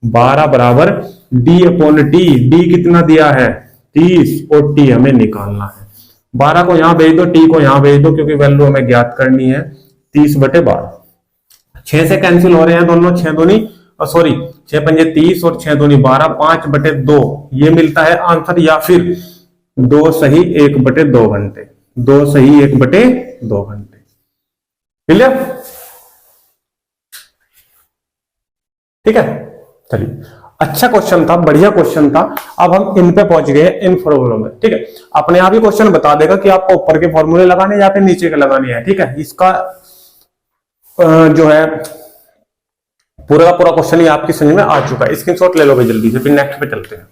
12 बराबर d अपॉन टी। d कितना दिया है 30 और t हमें निकालना है। 12 को यहां भेज दो, t को यहां भेज दो, क्योंकि वैल्यू हमें ज्ञात करनी है। 30/12 6 से कैंसिल हो रहे हैं दोनों, 6 दूनी 6 पंजे 30 और 6 दूनी 12, 5/2 ये मिलता है आंसर, या फिर 2 सही 1/2 घंटे। 2 सही 1/2 घंटे। क्लियर? ठीक है, चलिए, अच्छा क्वेश्चन था, बढ़िया क्वेश्चन था। अब हम इन पे पहुंच गए, इन फॉर्मूलों में। ठीक है, अपने आप ही क्वेश्चन बता देगा कि आपको ऊपर के फॉर्मूले लगाने या फिर नीचे के लगाने हैं। ठीक है, इसका जो है पूरा का पूरा क्वेश्चन ही आपकी समझ में आ चुका है। स्क्रीनशॉट ले लो भाई जल्दी से, फिर नेक्स्ट पे चलते हैं।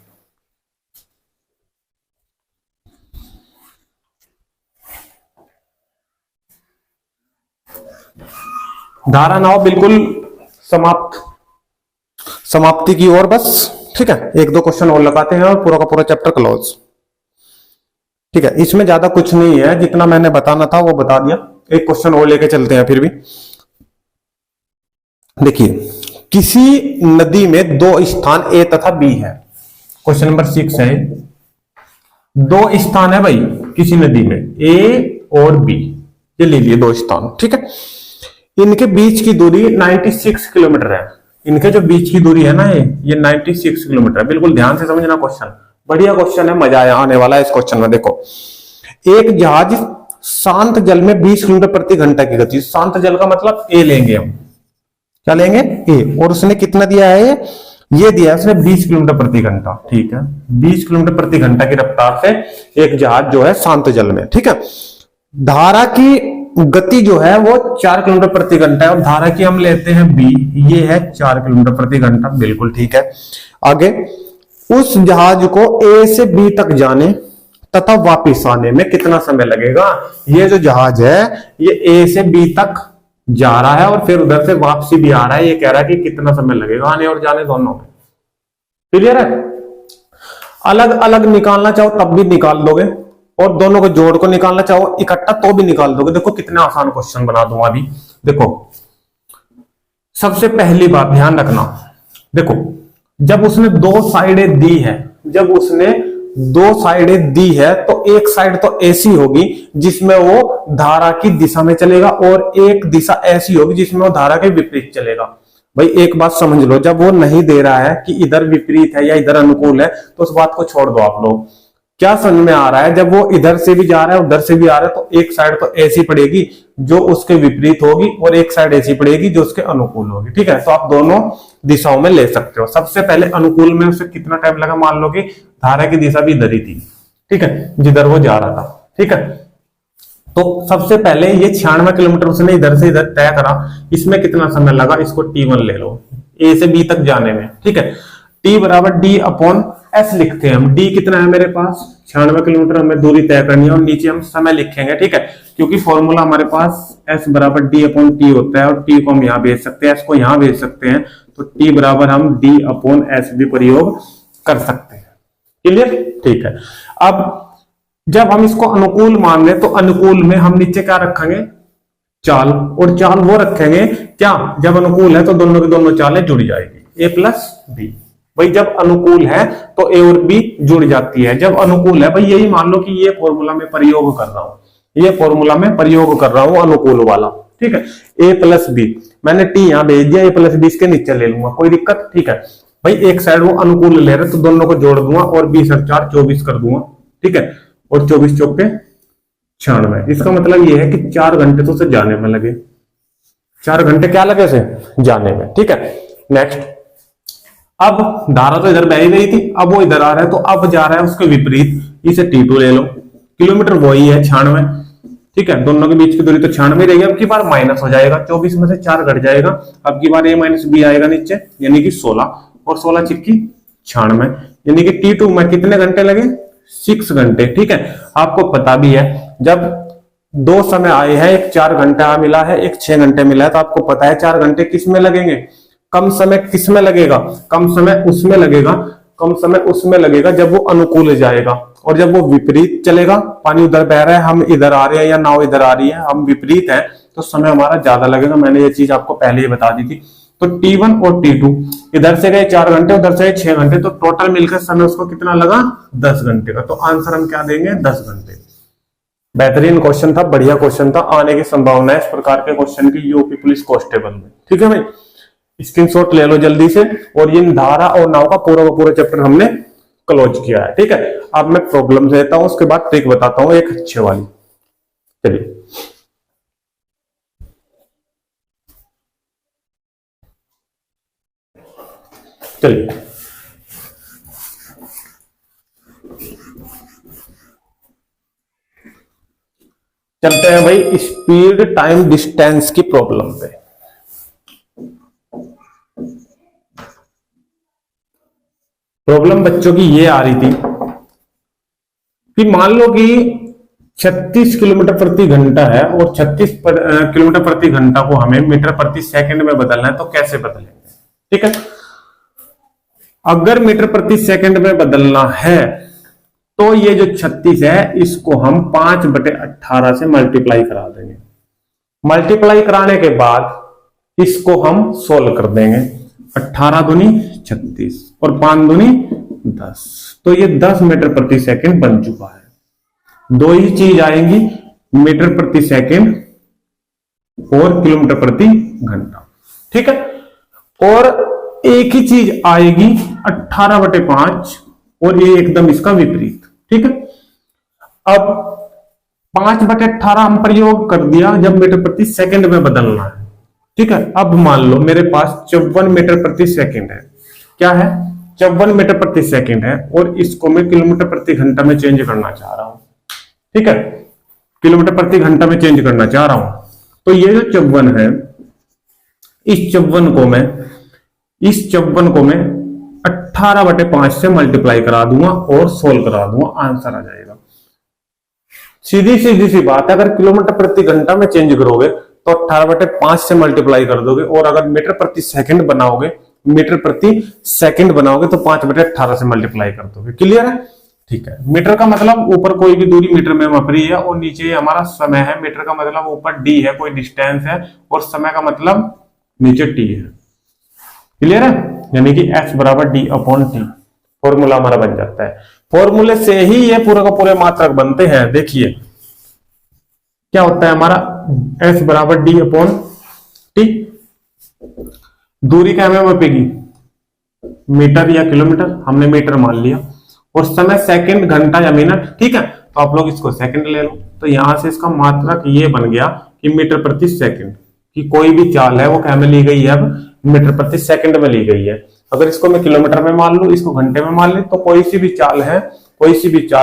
धारा नाव बिल्कुल समाप्ति की ओर बस। ठीक है, 1-2 क्वेश्चन और लगाते हैं और पूरा का पूरा चैप्टर क्लोज। ठीक है, इसमें ज्यादा कुछ नहीं है, जितना मैंने बताना था वो बता दिया। एक क्वेश्चन और लेके चलते हैं फिर भी। देखिए, किसी नदी में 2 स्थान A तथा B है। क्वेश्चन नंबर 6 है, 2 स्थान है भाई किसी नदी में, A और B, ये ले लिए 2 स्थान। ठीक है, इनके बीच की दूरी 96 किलोमीटर है। इनके जो बीच की दूरी है ना, ये 96 किलोमीटर है। बिल्कुल ध्यान से समझना क्वेश्चन, बढ़िया क्वेश्चन है, मजा आने वाला है इस क्वेश्चन में। देखो, एक जहाज शांत जल में 20 किलोमीटर प्रति घंटा की गति, शांत जल का मतलब ए लेंगे हम, क्या लेंगे ए, और उसने कितना दिया है, ये दिया है उसने 20 किलोमीटर प्रति घंटा। ठीक है, 20 किलोमीटर प्रति घंटा की रफ्तार से एक जहाज जो है शांत जल में। ठीक है, धारा की गति जो है वो 4 किलोमीटर प्रति घंटा है और धारा की हम लेते हैं b, ये है 4 किलोमीटर प्रति घंटा। बिल्कुल ठीक है। आगे, उस जहाज को a से b तक जाने तथा वापस आने में कितना समय लगेगा। ये जो जहाज है ये a से b तक जा रहा है और फिर उधर से वापसी भी आ रहा है। ये कह रहा है कि कितना समय लगेगा आने और जाने दोनों में। क्लियर है? अलग अलग निकालना चाहो तब भी निकाल दोगे और दोनों को जोड़ को निकालना चाहो इकट्ठा तो भी निकाल दोगे। देखो कितना आसान क्वेश्चन बना दूंगा अभी। देखो, सबसे पहली बात ध्यान रखना, देखो जब उसने 2 साइडें दी है, जब उसने 2 साइडें दी है तो एक साइड तो ऐसी होगी जिसमें वो धारा की दिशा में चलेगा और एक दिशा ऐसी होगी जिसमें वो धारा के विपरीत चलेगा। भाई एक बात समझ लो, जब वो नहीं दे रहा है कि इधर विपरीत है या इधर अनुकूल है तो उस बात को छोड़ दो आप लोग। क्या समझ में आ रहा है, जब वो इधर से भी जा रहा है उधर से भी आ रहा है तो एक साइड तो ऐसी पड़ेगी जो उसके विपरीत होगी और एक साइड ऐसी पड़ेगी जो उसके अनुकूल होगी। ठीक है, तो आप दोनों दिशाओं में ले सकते हो। सबसे पहले अनुकूल में उसे कितना टाइम लगा, मान लो कि धारा की दिशा भी इधर ही थी। ठीक है, जिधर वो जा रहा था। ठीक है, तो सबसे पहले ये 96 किलोमीटर उसने इधर से इधर तय करा, इसमें कितना समय लगा, इसको T1 ले लो, A से B तक जाने में। ठीक है, T बराबर D अपॉन S लिखते हैं हम। D कितना है मेरे पास, 96 किलोमीटर हमें दूरी तय करनी है और नीचे हम समय लिखेंगे। ठीक है, क्योंकि फॉर्मूला हमारे पास S बराबर डी अपॉन टी होता है और टी को हम यहाँ भेज सकते हैं, S को यहाँ भेज सकते हैं, तो टी बराबर हम डी अपॉन एस भी प्रयोग कर सकते हैं। क्लियर? ठीक है। अब जब हम इसको अनुकूल मान लें तो अनुकूल में हम नीचे क्या रखेंगे? चाल। और चाल वो रखेंगे क्या? जब अनुकूल है तो दोनों की दोनों चालें जुड़ जाएगी, ए प्लस बी। भाई जब अनुकूल है तो ए और बी जुड़ जाती है। जब अनुकूल है भाई यही मान लो कि ये फॉर्मूला में प्रयोग कर रहा हूं, ये फॉर्मूला में प्रयोग कर रहा हूं अनुकूल वाला, ठीक है। ए प्लस बी मैंने टी यहां भेज दिया, ए प्लस बी इसके नीचे ले लूंगा, कोई दिक्कत? ठीक है भाई, एक साइड वो अनुकूल ले रहे तो दोनों को जोड़ दूंगा और 20 और 4 24 कर दूंगा, ठीक है। और 24 चौके 96। इसका मतलब ये है कि 4 घंटे तो उसे जाने में लगे, 4 घंटे क्या लगे से जाने में, ठीक है। नेक्स्ट, अब धारा तो इधर बह ही गई थी, अब वो इधर आ रहा है तो अब जा रहा है उसके विपरीत, इसे T2 ले लो। किलोमीटर वही है 96, ठीक है। दोनों के बीच की दूरी तो 96 रहेगी। अब की बार माइनस हो जाएगा, 24 में से 4 घट जाएगा, अब की बार a माइनस बी आएगा नीचे, यानी कि 16 और 16 चिक्की 96, यानी कि T2 में कितने घंटे लगे? 6 घंटे, ठीक है। आपको पता भी है जब दो समय आए हैं, एक 4 घंटा मिला है, एक 6 घंटे मिला है, तो आपको पता है 4 घंटे किस में लगेंगे? कम समय किस में लगेगा? कम समय उसमें लगेगा, कम समय उसमें लगेगा जब वो अनुकूल जाएगा। और जब वो विपरीत चलेगा, पानी उधर बह रहा है, हम इधर आ रहे हैं या नाव इधर आ रही है, हम विपरीत है, तो समय हमारा ज्यादा लगेगा। मैंने ये चीज आपको पहले ही बता दी थी। तो T1 और T2 इधर से गए 4 घंटे, उधर से गए 6 घंटे, तो टोटल मिलकर समय उसको कितना लगा? 10 घंटे का। तो आंसर हम क्या देंगे? 10 घंटे। बेहतरीन क्वेश्चन था, बढ़िया क्वेश्चन था, आने की संभावना है इस प्रकार के क्वेश्चन की यूपी पुलिस कांस्टेबल में, ठीक है भाई। स्क्रीनशॉट ले लो जल्दी से। और ये धारा और नाव का पूरा चैप्टर हमने क्लोज किया है, ठीक है। अब मैं प्रॉब्लम देता हूं, उसके बाद ट्रिक बताता हूं एक अच्छे वाली। चलिए चलिए चलते हैं भाई स्पीड टाइम डिस्टेंस की प्रॉब्लम पे। प्रॉब्लम बच्चों की ये आ रही थी कि मान लो कि 36 किलोमीटर प्रति घंटा है और 36 किलोमीटर प्रति घंटा को हमें मीटर प्रति सेकंड में बदलना है, तो कैसे बदलेंगे? ठीक है, अगर मीटर प्रति सेकंड में बदलना है तो ये जो 36 है इसको हम 5/18 से मल्टीप्लाई करा देंगे। मल्टीप्लाई कराने के बाद इसको हम सोल्व कर देंगे। 18 दूनी 36 और 5 दूनी 10, तो ये 10 मीटर प्रति सेकंड बन चुका है। दो ही चीज आएंगी, मीटर प्रति सेकंड और किलोमीटर प्रति घंटा, ठीक है। और एक ही चीज आएगी 18/5 और ये एकदम इसका विपरीत, ठीक है। अब 5/18 हम प्रयोग कर दिया जब मीटर प्रति सेकंड में बदलना है, ठीक है। अब मान लो मेरे पास 54 मीटर प्रति सेकंड है। क्या है? 54 मीटर प्रति सेकंड है और इसको मैं किलोमीटर प्रति घंटा में चेंज करना चाह रहा हूं, ठीक है। किलोमीटर प्रति घंटा में चेंज करना चाह रहा हूं, तो ये जो 54 है, इस 54 को मैं 18/5 से मल्टीप्लाई करा दूंगा और सोल्व करा दूंगा, आंसर आ जाएगा। सीधी सी बात है, अगर किलोमीटर प्रति घंटा में चेंज करोगे तो 18/5 से मल्टीप्लाई कर दोगे, और अगर मीटर प्रति सेकंड बनाओगे, तो 5/18 से मल्टीप्लाई कर दोगे। क्लियर है? ठीक है। मीटर का मतलब ऊपर कोई भी दूरी मीटर में माप रही है और नीचे हमारा समय है। मीटर का मतलब ऊपर डी है, कोई डिस्टेंस है, और समय का मतलब नीचे टी है। क्लियर है? यानी कि S बराबर D/T फॉर्मूला हमारा बन जाता है। फॉर्मूले से ही ये पूरा का पूरे मात्रक बनते हैं। देखिए क्या होता है हमारा, S बराबर D/T, दूरी क्या हमें मापेगी? मीटर या किलोमीटर, हमने मीटर मान लिया, और समय सेकंड, घंटा या मिनट, ठीक है। तो आप लोग इसको सेकंड ले लो, तो यहां से इसका मात्रक ये बन गया कि मीटर प्रति सेकंड की कोई भी चाल है वो क्या में ली गई है? अब मीटर प्रति सेकंड में ली गई है। अगर इसको मैं किलोमीटर में मान लूं, इसको घंटे में मान ली, तो कोई सी भी चाल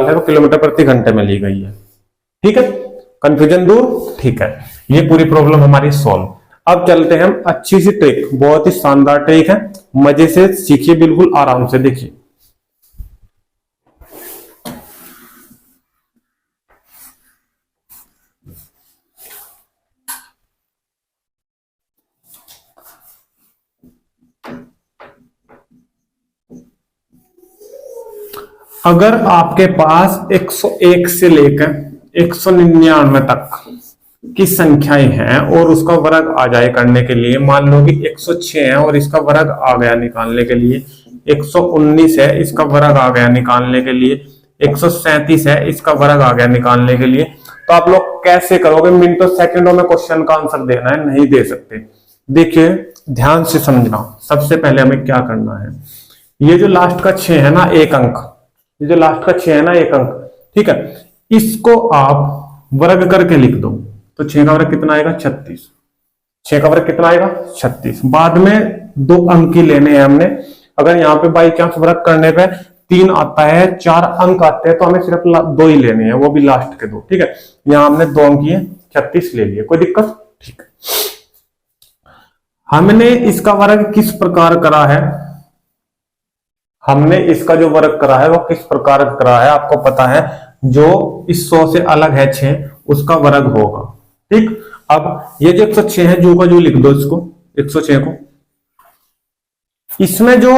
है वो किलोमीटर प्रति घंटे में ली गई है, ठीक है। कंफ्यूजन दूर, ठीक है। ये पूरी प्रॉब्लम हमारी सॉल्व। अब चलते हैं हम अच्छी सी ट्रिक, बहुत ही शानदार ट्रिक है, मजे से सीखिए, बिल्कुल आराम से देखिए। अगर आपके पास 101 से लेकर 199 तक की संख्याएं हैं और उसका वर्ग आ जाए करने के लिए, मान लो कि 106 है और इसका वर्ग आ गया निकालने के लिए, 119 है इसका वर्ग आ गया निकालने के लिए, 137 है इसका वर्ग आ गया निकालने के लिए, तो आप लोग कैसे करोगे? मिनटों सेकंडों में क्वेश्चन का आंसर देना है, नहीं दे सकते। देखिए ध्यान से समझना, सबसे पहले हमें क्या करना है, ये जो लास्ट का 6 है ना एक अंक, ये जो लास्ट का 6 है ना एक अंक, ठीक है, इसको आप वर्ग करके लिख दो, तो 6 का वर्ग कितना आएगा? 36। 6 का वर्ग कितना आएगा? 36। बाद में 2 अंक ही लेने हैं हमने। अगर यहाँ पे बाई चांस वर्ग करने पे 3 आता है, 4 अंक आते हैं, तो हमें सिर्फ 2 ही लेने हैं, वो भी लास्ट के 2, ठीक है। यहाँ हमने 2 अंक ही 36 ले लिए, कोई दिक्कत? ठीक है। हमने इसका वर्ग किस प्रकार करा है? हमने इसका जो वर्ग करा है वो किस प्रकार करा है आपको पता है, जो इस 100 से अलग है 6 उसका वर्ग होगा, ठीक। अब ये जो 106 है जू का जू लिख दो इसको, 106 को, इसमें जो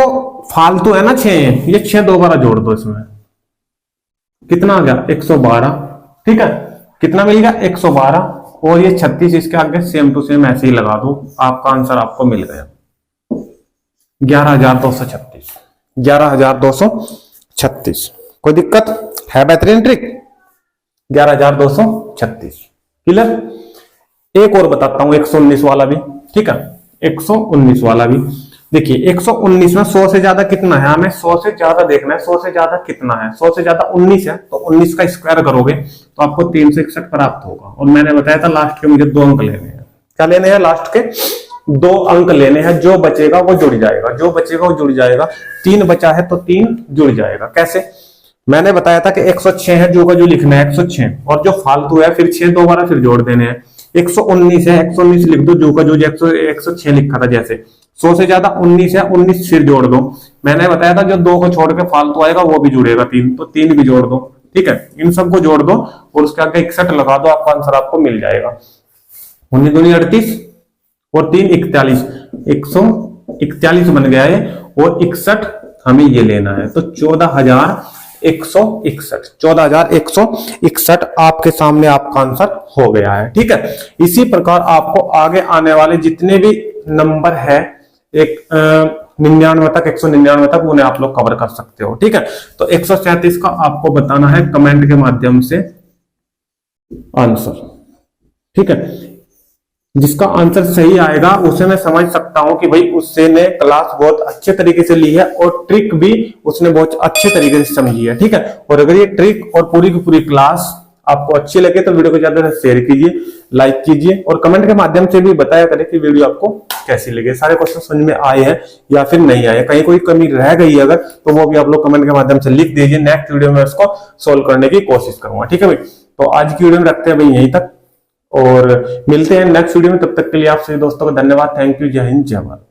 फालतू है ना 6, ये 6 दोबारा जोड़ दो, इसमें कितना आ गया? 112, ठीक है। कितना मिल गया? 112, और ये 36 इसके आगे सेम टू सेम ऐसे ही लगा दो, आपका आंसर आपको मिल गया 11,236। 11,236, कोई दिक्कत है? बेहतरीन ट्रिक, 11,236, क्लियर। एक और बताता हूं, 119 वाला भी, ठीक है, 119 वाला भी। देखिए 119 में 100 से ज्यादा कितना है? हमें 100 से ज्यादा देखना है, 100 से ज्यादा कितना है? 100 से ज्यादा 19 है, तो 19 का स्क्वायर करोगे तो आपको 361 प्राप्त होगा। और मैंने बताया था लास्ट के मुझे 2 अंक लेने हैं। क्या लेने हैं? लास्ट के 2 अंक लेने हैं, जो बचेगा वो जुड़ जाएगा, जो बचेगा वो जुड़ जाएगा। 3 बचा है तो 3 जुड़ जाएगा। कैसे? मैंने बताया था कि 106 है, जो का जो लिखना है 106, और जो फालतू है फिर 6 दोबारा फिर जोड़ देने हैं। 119 है, 119 लिख दो, जो का जो 106 लिखा था, जैसे 100 से ज्यादा 19 है, 19 फिर जोड़ दो। मैंने बताया था जो 2 को छोड़ के फालतू आएगा वो भी जुड़ेगा 3, तो 3 भी जोड़ दो, ठीक है। इन सबको जोड़ दो और उसके आगे 61 लगा दो, आपका आंसर आपको मिल जाएगा। 19 दूनी 38 और 3 41, 141 बन गया है, और 61 हमें ये लेना है, तो 14,161, 14,161 आपके सामने आपका आंसर हो गया है, ठीक है। इसी प्रकार आपको आगे आने वाले जितने भी नंबर है 99 तक, 199 तक, उन्हें आप लोग कवर कर सकते हो, ठीक है। तो 137 का आपको बताना है कमेंट के माध्यम से आंसर, ठीक है। जिसका आंसर सही आएगा उसे मैं समझ सकता हूं कि भाई उससे ने क्लास बहुत अच्छे तरीके से ली है और ट्रिक भी उसने बहुत अच्छे तरीके से समझी है, ठीक है। और अगर ये ट्रिक और पूरी की पूरी क्लास आपको अच्छी लगे तो वीडियो को ज्यादा से शेयर कीजिए, लाइक कीजिए, और कमेंट के माध्यम से भी बताया करें कि वीडियो आपको कैसी लगे, सारे क्वेश्चन समझ में आए हैं या फिर नहीं आए, कहीं कोई कमी रह गई अगर, तो वो भी आप लोग कमेंट के माध्यम से लिख दीजिए। नेक्स्ट वीडियो में उसको सोल्व करने की कोशिश करूंगा, ठीक है भाई। तो आज की वीडियो में रखते हैं भाई यहीं तक, और मिलते हैं नेक्स्ट वीडियो में। तब तक के लिए आप सभी दोस्तों को धन्यवाद। Thank you. जय हिंद, जय भारत।